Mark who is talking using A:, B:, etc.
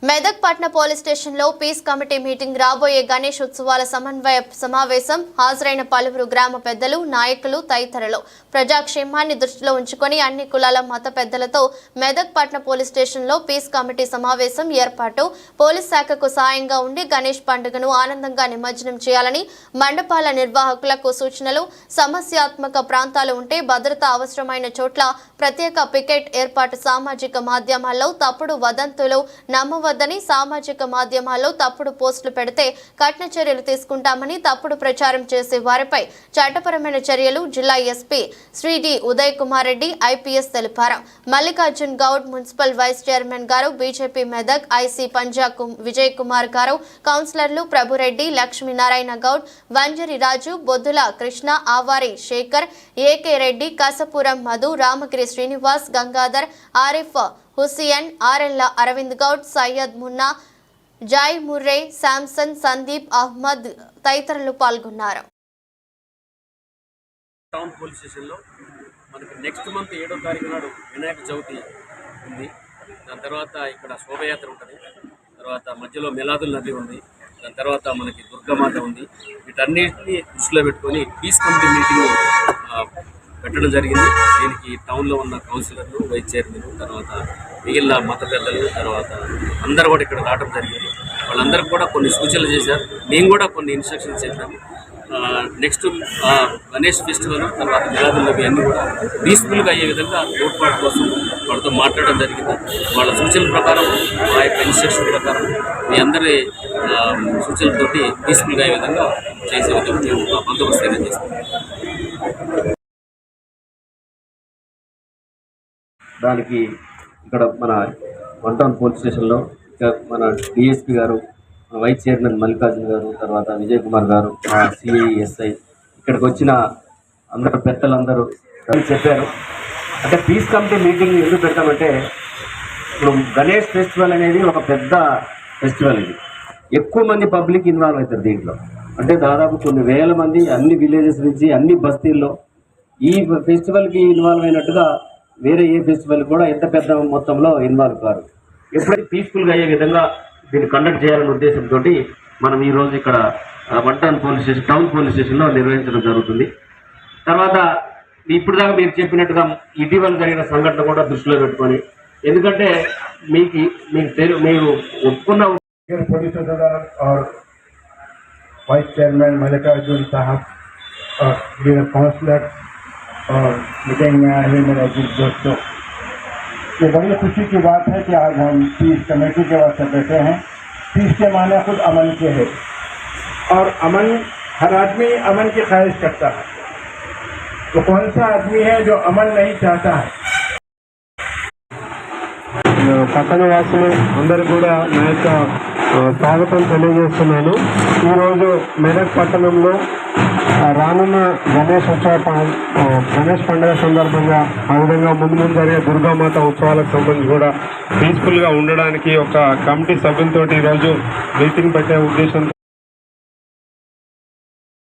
A: Medak పట్న police station లో peace committee meeting రాబోయే గణేష్ ఉత్సవాల సమన్వయ సమావేశం హాజరైన పలువురు గ్రామ పెద్దలు నాయకులు తదితరులు ప్రజాక్షేమాన్ని దృష్టిలో ఉంచుకొని అన్ని కులాల మత పెద్దలతో మెదక్ పట్న పోలీస్ స్టేషన్ లో పీస్ కమిటీ సమావేశం ఏర్పాటు పోలీస్ శాఖకు సాయంగా ఉండి గణేష్ పండుగను ఆనందంగా నిమజ్జనం చేయాలని మండపాల నిర్వాహకులకు సూచనలు సమస్యాత్మక ప్రాంతాలు ఉంటే భద్రత అవసరమైన చోట్ల ప్రత్యేక పికెట్ ఏర్పాటు సామాజిక మాధ్యమాల్లో తప్పుడు వదంతులు నమ్మవద్దని సామాజిక మాధ్యమాల్లో తప్పుడు పోస్టులు పెడితే కఠిన చర్యలు తీసుకుంటామని తప్పుడు ప్రచారం చేసే వారిపై చట్టపరమైన చర్యలు జిల్లా SP Shri D Uday Kumar Reddy IPS తెలిపారు. Mallikarjun Goud municipal vice chairman గారు బీజేపీ మెదక్ ఐసీ పంజా విజయ్ కుమార్ గారు కౌన్సిలర్లు Prabhureddy Lakshminarayana Goud Vanjari Raju Boddula Krishna Avari Shekar AK Reddy Kasapuram Madhu Ramagiri Srinivas Gangadhar Arif Hussain RL Aravind Goud Syed Munna Joy Murray Samson Sandeep Ahmed తదితరులు పాల్గొన్నారు.
B: టౌన్ పోలీస్ స్టేషన్లో మనకి నెక్స్ట్ మంత్ 7వ తారీఖు నాడు వినాయక చవితి ఉంది. దాని తర్వాత ఇక్కడ శోభయాత్ర ఉంటుంది. తర్వాత మధ్యలో మెలాదుల్ నది ఉంది. దాని తర్వాత మనకి దుర్గామాత ఉంది. వీటన్నిటిని దృష్టిలో పెట్టుకొని పీస్ కమిటీ మీటింగ్ పెట్టడం జరిగింది. దీనికి టౌన్లో ఉన్న కౌన్సిలర్లు వైస్ చైర్మన్ తర్వాత మిగిలిన మత పెద్దలు తర్వాత అందరూ కూడా ఇక్కడ రావడం జరిగింది. వాళ్ళందరికీ కూడా కొన్ని సూచనలు చేశారు. మేము కూడా కొన్ని ఇన్స్ట్రక్షన్స్ చెప్పాము. నెక్స్ట్ గణేష్ ఫెస్టివల్ తర్వాత మిలాదుల్ అన్నీ కూడా పీస్ఫుల్గా అయ్యే విధంగా తోడ్పాటు కోసం వాళ్ళతో మాట్లాడడం జరిగింది. వాళ్ళ సూచనల ప్రకారం మా యొక్క ఇన్స్ట్రక్షన్ ప్రకారం మీ అందరి సూచనలతోటి పీస్ఫుల్గా అయ్యే విధంగా చేసే విధంగా మేము బందోబస్తు తయారు చేస్తాం. దానికి ఇక్కడ మన వన్ టౌన్ పోలీస్ స్టేషన్లో మన డిఎస్పీ గారు వైస్ చైర్మన్ మల్లికార్జున్ గారు తర్వాత విజయ్ కుమార్ గారు సిఐ ఎస్ఐ ఇక్కడికి వచ్చిన అందరు పెద్దలందరూ చెప్పారు. అంటే పీస్ కమిటీ మీటింగ్ ఎందుకు పెడతామంటే ఇప్పుడు గణేష్ ఫెస్టివల్ అనేది ఒక పెద్ద ఫెస్టివల్. ఇది ఎక్కువ మంది పబ్లిక్ ఇన్వాల్వ్ అవుతారు దీంట్లో. అంటే దాదాపు కొన్ని వేల మంది అన్ని విలేజెస్ నుంచి అన్ని బస్తీల్లో ఈ ఫెస్టివల్కి ఇన్వాల్వ్ అయినట్టుగా వేరే ఏ ఫెస్టివల్ కూడా ఎంత పెద్ద మొత్తంలో ఇన్వాల్వ్ కారు. ఎప్పుడైతే పీస్ఫుల్గా అయ్యే విధంగా దీన్ని కండక్ట్ చేయాలనే ఉద్దేశంతో మనం ఈరోజు ఇక్కడ one town police station town police స్టేషన్లో నిర్వహించడం జరుగుతుంది. తర్వాత ఇప్పుడు దాకా మీరు చెప్పినట్టుగా ఇటీవల జరిగిన సంఘటన కూడా దృష్టిలో పెట్టుకొని ఎందుకంటే మీరు ఒప్పుకున్న
C: వైస్ చైర్మన్ మల్లికార్జున్ साहब और काउंसलर और मीटिंग में आए मेरे अजीज दोस्तों, ये बड़ी खुशी की बात है कि आज हम पीस कमेटी के वास्ते बैठे हैं। पीस के माने खुद अमन के है और अमन हर आदमी अमन की ख्वाहिश करता है। तो कौन सा आदमी है जो अमन नहीं चाहता है? పట్టణ వాసులు అందరూ కూడా నా యొక్క స్వాగతం తెలియజేస్తున్నాను. ఈరోజు మెదక్ పట్టణంలో రానున్న గణేష్ పండుగ సందర్భంగా ఆ విధంగా ముందు జరిగే దుర్గామాత ఉత్సవాలకు సంబంధించి కూడా పీస్ఫుల్గా ఉండడానికి ఒక కమిటీ సభ్యులతో ఈరోజు మీటింగ్ పెట్టే ఉద్దేశంతో